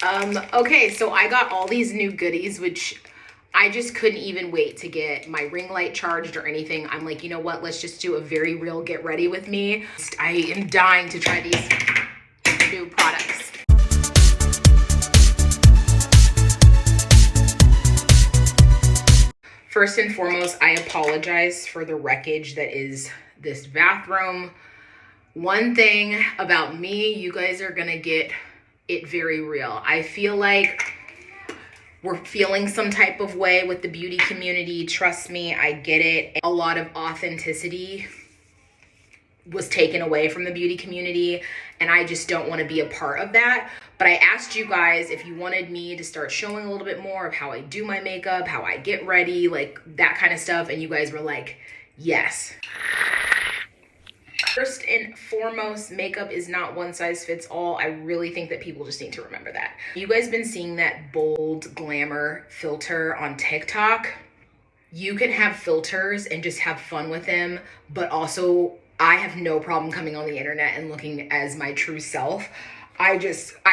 Okay, so I got all these new goodies, which I just couldn't even wait to get my ring light charged or anything. I'm like, you know what? Let's just do a very real get ready with me. I am dying to try these new products. First and foremost, I apologize for the wreckage that is this bathroom. One thing about me, you guys are gonna get it very real. I feel like we're feeling some type of way with the beauty community. Trust me, I get it. A lot of authenticity was taken away from the beauty community, and I just don't want to be a part of that. But I asked you guys if you wanted me to start showing a little bit more of how I do my makeup, how I get ready, like that kind of stuff, and you guys were like, yes. First and foremost, makeup is not one size fits all. I really think that people just need to remember that. You guys been seeing that bold glamour filter on TikTok? You can have filters and just have fun with them, but also I have no problem coming on the internet and looking as my true self. I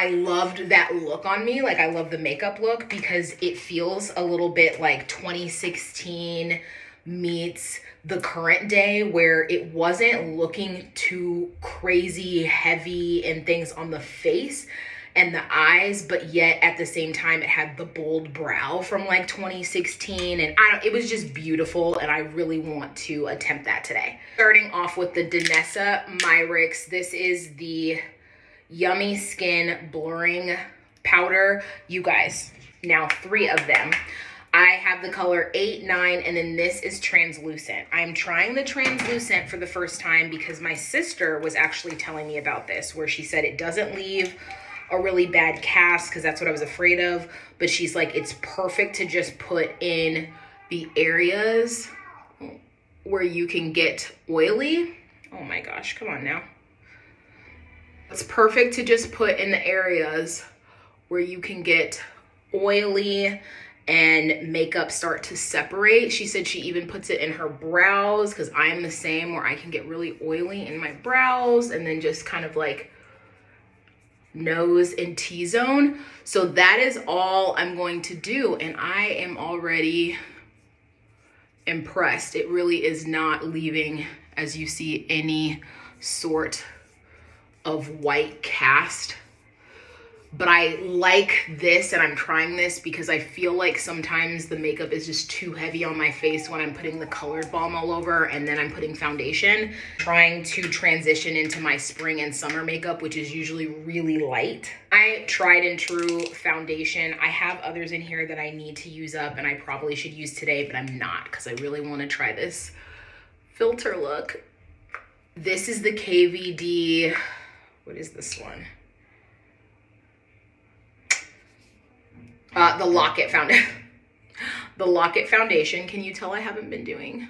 loved that look on me. Like, I love the makeup look because it feels a little bit like 2016 meets the current day, where it wasn't looking too crazy heavy and things on the face and the eyes, but yet at the same time it had the bold brow from like 2016, and it was just beautiful, and I really want to attempt that today. Starting off with the Danessa Myricks. This is the Yummy Skin Blurring Powder. You guys, now 3 of them. I have the color 8, 9, and then this is translucent. I'm trying the translucent for the first time because my sister was actually telling me about this, where she said it doesn't leave a really bad cast, because that's what I was afraid of. But she's like, it's perfect to just put in the areas where you can get oily. Oh my gosh, come on now. It's perfect to just put in the areas where you can get oily and makeup start to separate. She said she even puts it in her brows, because I'm the same, where I can get really oily in my brows, and then just kind of like nose and T-zone. So that is all I'm going to do, and I am already impressed. It really is not leaving, as you see, any sort of white cast. But I like this, and I'm trying this because I feel like sometimes the makeup is just too heavy on my face when I'm putting the colored balm all over and then I'm putting foundation. Trying to transition into my spring and summer makeup, which is usually really light. I tried and true foundation. I have others in here that I need to use up, and I probably should use today, but I'm not, because I really want to try this filter look. This is the KVD, what is this one? The Lock-It Foundation. The Lock-It Foundation. Can you tell I haven't been doing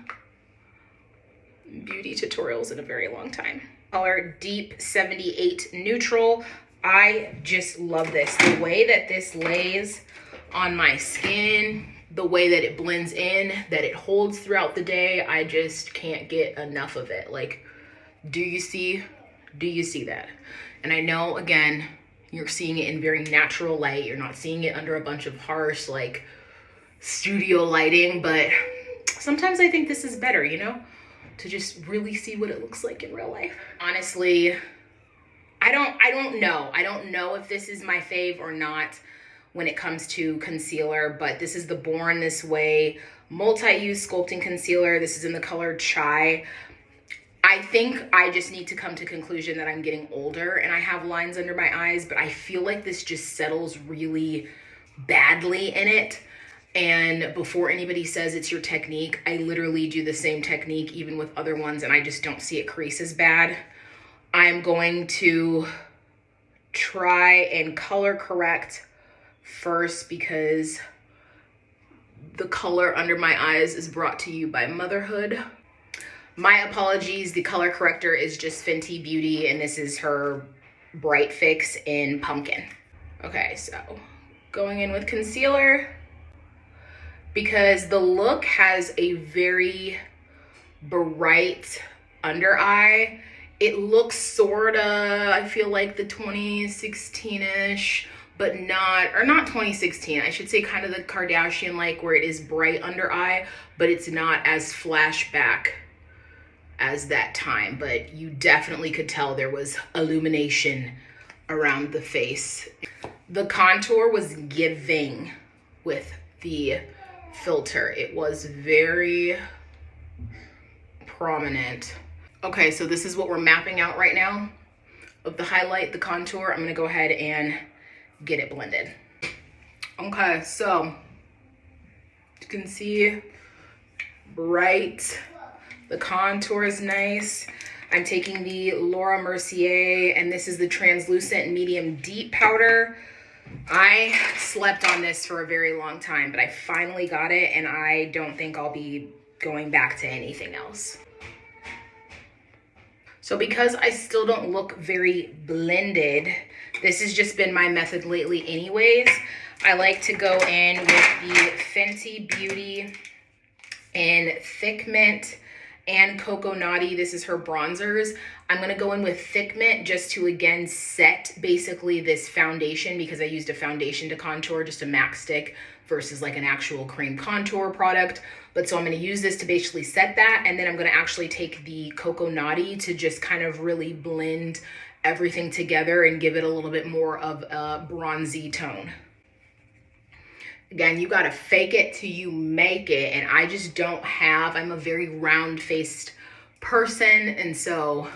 beauty tutorials in a very long time? Color Deep 78 Neutral. I just love this. The way that this lays on my skin, the way that it blends in, that it holds throughout the day, I just can't get enough of it. Like, do you see that? And I know, again, you're seeing it in very natural light. You're not seeing it under a bunch of harsh, like, studio lighting, but sometimes I think this is better, you know, to just really see what it looks like in real life. Honestly, I don't know. I don't know if this is my fave or not when it comes to concealer, but this is the Born This Way multi-use sculpting concealer. This is in the color Chai. I think I just need to come to conclusion that I'm getting older and I have lines under my eyes, but I feel like this just settles really badly in it. And before anybody says it's your technique, I literally do the same technique even with other ones, and I just don't see it crease as bad. I'm going to try and color correct first, because the color under my eyes is brought to you by motherhood. My apologies, the color corrector is just Fenty Beauty, and this is her Bright Fix in Pumpkin. Okay, so going in with concealer, because the look has a very bright under eye. It looks sorta, I feel like the 2016-ish, but not 2016. I should say kind of the Kardashian like, where it is bright under eye, but it's not as flashback as that time. But you definitely could tell there was illumination around the face. The contour was giving with the filter. It was very prominent. Okay, so this is what we're mapping out right now of the highlight, the contour. I'm gonna go ahead and get it blended. Okay, so you can see bright, the contour is nice. I'm taking the Laura Mercier, and this is the translucent medium deep powder. I slept on this for a very long time, but I finally got it, and I don't think I'll be going back to anything else. So because I still don't look very blended, this has just been my method lately anyways. I like to go in with the Fenty Beauty in Thick Mint and Cocoa Naughty. This is her bronzers. I'm gonna go in with Thick Mint just to again set basically this foundation, because I used a foundation to contour, just a MAC stick versus like an actual cream contour product. But so I'm gonna use this to basically set that, and then I'm gonna actually take the Cocoa Naughty to just kind of really blend everything together and give it a little bit more of a bronzy tone. Again, you gotta fake it till you make it, and I just don't have, I'm a very round-faced person, and so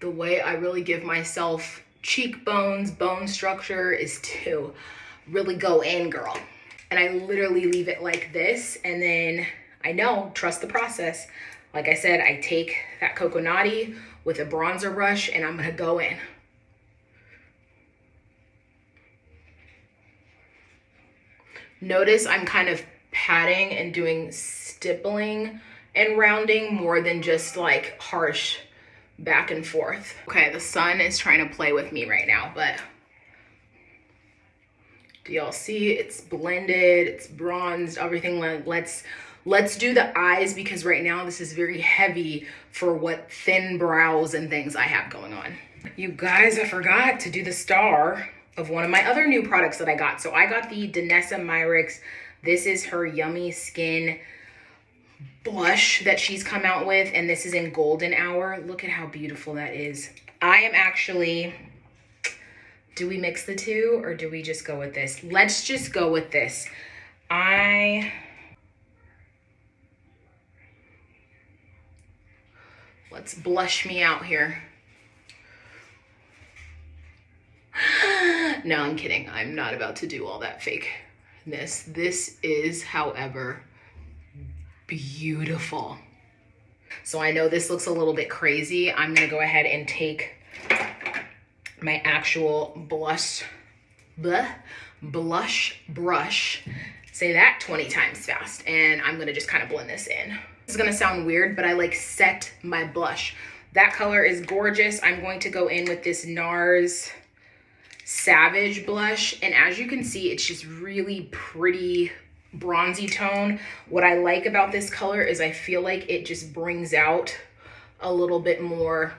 the way I really give myself cheekbones, bone structure is to really go in, girl. And I literally leave it like this, and then I know, trust the process. Like I said, I take that Cocoa Naughty with a bronzer brush, and I'm gonna go in. Notice I'm kind of patting and doing stippling and rounding more than just like harsh back and forth. Okay, the sun is trying to play with me right now, but do y'all see? It's blended, it's bronzed, everything. Let's do the eyes, because right now this is very heavy for what thin brows and things I have going on. You guys, I forgot to do the star of one of my other new products that I got. So I got the Danessa Myricks. This is her Yummy Skin blush that she's come out with, and this is in Golden Hour. Look at how beautiful that is. I am actually, do we mix the two or do we just go with this? Let's just go with this. Let's blush me out here. No, I'm kidding. I'm not about to do all that fakeness. This is, however, beautiful. So I know this looks a little bit crazy. I'm gonna go ahead and take my actual blush brush, say that 20 times fast, and I'm gonna just kind of blend this in. This is gonna sound weird, but I like set my blush. That color is gorgeous. I'm going to go in with this NARS Savage blush, and as you can see, it's just really pretty bronzy tone. What I like about this color is I feel like it just brings out a little bit more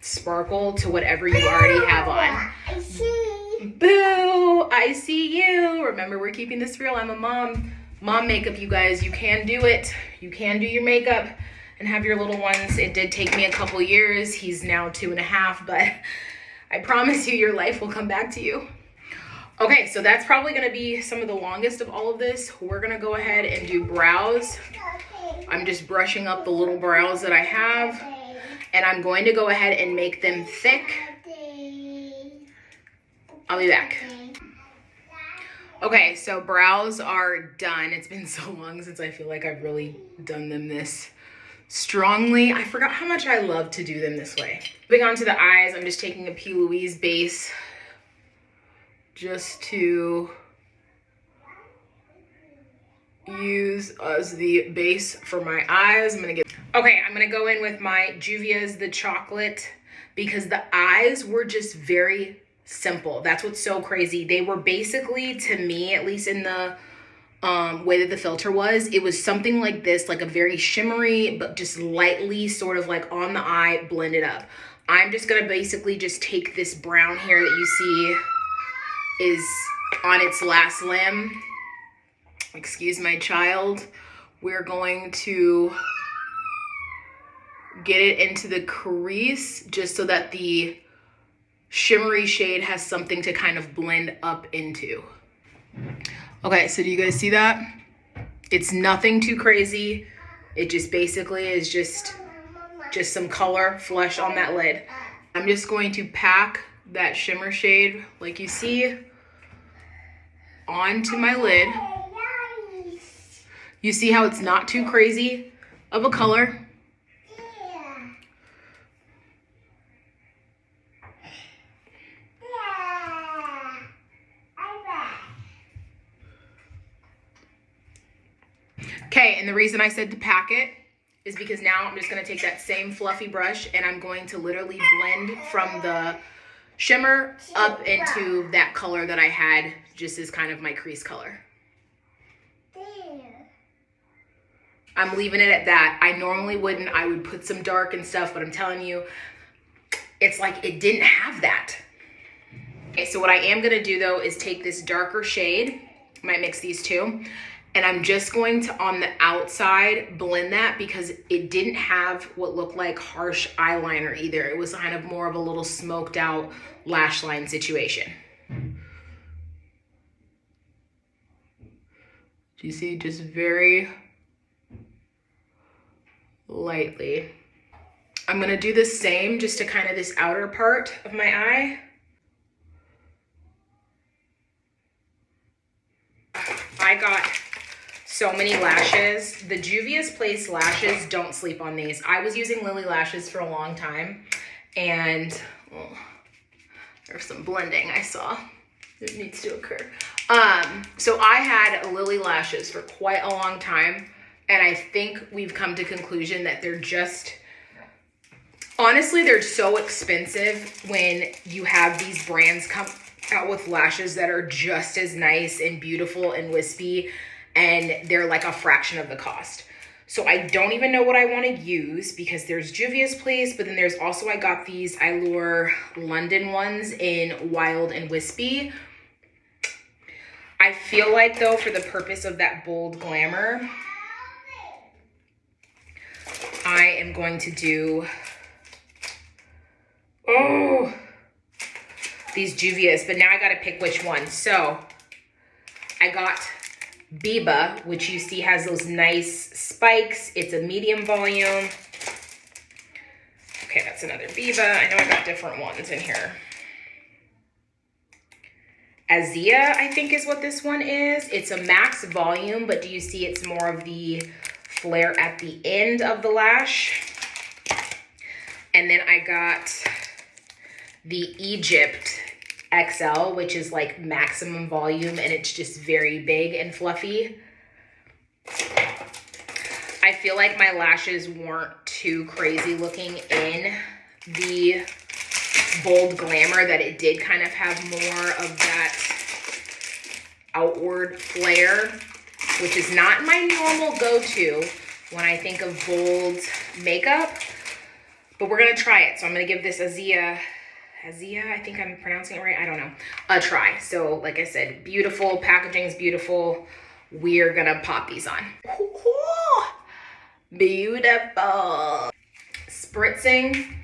sparkle to whatever you already have on. I see. Boo, I see you. Remember, we're keeping this real. I'm a mom. Mom makeup, you guys. You can do it. You can do your makeup and have your little ones. It did take me a couple years. He's now 2.5, but I promise you, your life will come back to you. Okay, so that's probably gonna be some of the longest of all of this. We're gonna go ahead and do brows. I'm just brushing up the little brows that I have, and I'm going to go ahead and make them thick. I'll be back. Okay, so brows are done. It's been so long since I feel like I've really done them this strongly. I forgot how much I love to do them this way. Moving on to the eyes, I'm just taking a P. Louise base just to use as the base for my eyes. I'm gonna go in with my Juvia's The Chocolate, because the eyes were just very simple. That's what's so crazy. They were basically, to me, at least in the way that the filter was, it was something like this, like a very shimmery, but just lightly sort of like on the eye, blended up. I'm just gonna basically just take this brown here that you see is on its last limb. Excuse my child. We're going to get it into the crease just so that the shimmery shade has something to kind of blend up into. Okay, so do you guys see that? It's nothing too crazy. It just basically is just some color flush on that lid. I'm just going to pack that shimmer shade, like you see, onto my lid. You see how it's not too crazy of a color? Okay, and the reason I said to pack it is because now I'm just gonna take that same fluffy brush and I'm going to literally blend from the shimmer up into that color that I had just as kind of my crease color. I'm leaving it at that. I normally wouldn't. I would put some dark and stuff, but I'm telling you, it's like it didn't have that. Okay, so what I am gonna do though is take this darker shade, might mix these two, and I'm just going to, on the outside, blend that because it didn't have what looked like harsh eyeliner either. It was kind of more of a little smoked out lash line situation. Do you see? Just very lightly. I'm gonna do the same just to kind of this outer part of my eye. I got so many lashes. The Juvia's Place lashes, don't sleep on these. I was using Lily lashes for a long time, and there's some blending I saw that needs to occur. So I had Lily lashes for quite a long time, and I think we've come to conclusion that they're just, honestly, they're so expensive when you have these brands come out with lashes that are just as nice and beautiful and wispy, and they're like a fraction of the cost. So I don't even know what I want to use because there's Juvia's Place, but then there's also, I got these Allure London ones in Wild and Wispy. I feel like though, for the purpose of that bold glamour, I am going to do, these Juvia's, but now I gotta pick which one. So I got Biba, which you see has those nice spikes. It's a medium volume. Okay, that's another Biba. I know I got different ones in here. Azia, I think is what this one is. It's a max volume, but do you see it's more of the flare at the end of the lash? And then I got the Egypt XL, which is like maximum volume, and it's just very big and fluffy. I feel like my lashes weren't too crazy looking in the bold glamour, that it did kind of have more of that outward flare, which is not my normal go-to when I think of bold makeup, but we're gonna try it. So I'm gonna give this Azia, I think I'm pronouncing it right, I don't know, a try. So like I said, beautiful, packaging's beautiful. We're gonna pop these on. Beautiful. Spritzing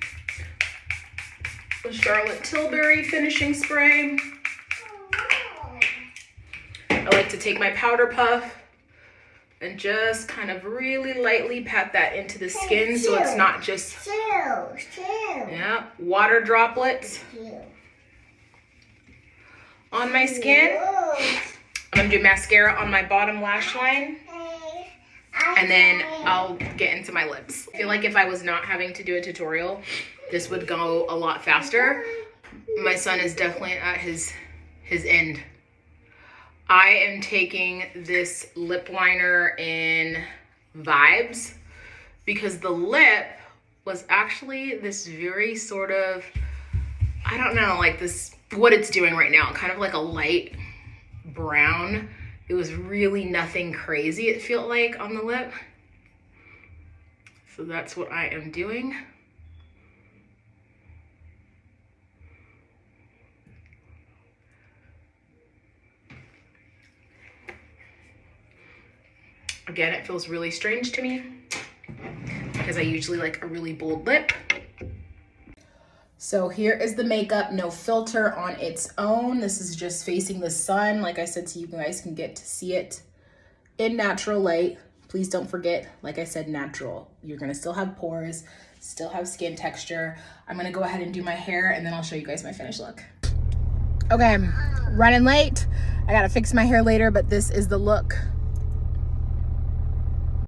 the Charlotte Tilbury finishing spray. I like to take my powder puff and just kind of really lightly pat that into the skin so it's not just yeah, water droplets on my skin. I'm gonna do mascara on my bottom lash line, and then I'll get into my lips. I feel like if I was not having to do a tutorial, this would go a lot faster. My son is definitely at his end. I am taking this lip liner in Vibes because the lip was actually this very sort of, I don't know, like this, what it's doing right now, kind of like a light brown. It was really nothing crazy, it felt like, on the lip. So that's what I am doing. Again, it feels really strange to me because I usually like a really bold lip. So here is the makeup, no filter on its own. This is just facing the sun, like I said, so you guys can get to see it in natural light. Please don't forget, like I said, natural. You're gonna still have pores, still have skin texture. I'm gonna go ahead and do my hair and then I'll show you guys my finished look. Okay, I'm running late. I gotta fix my hair later, but this is the look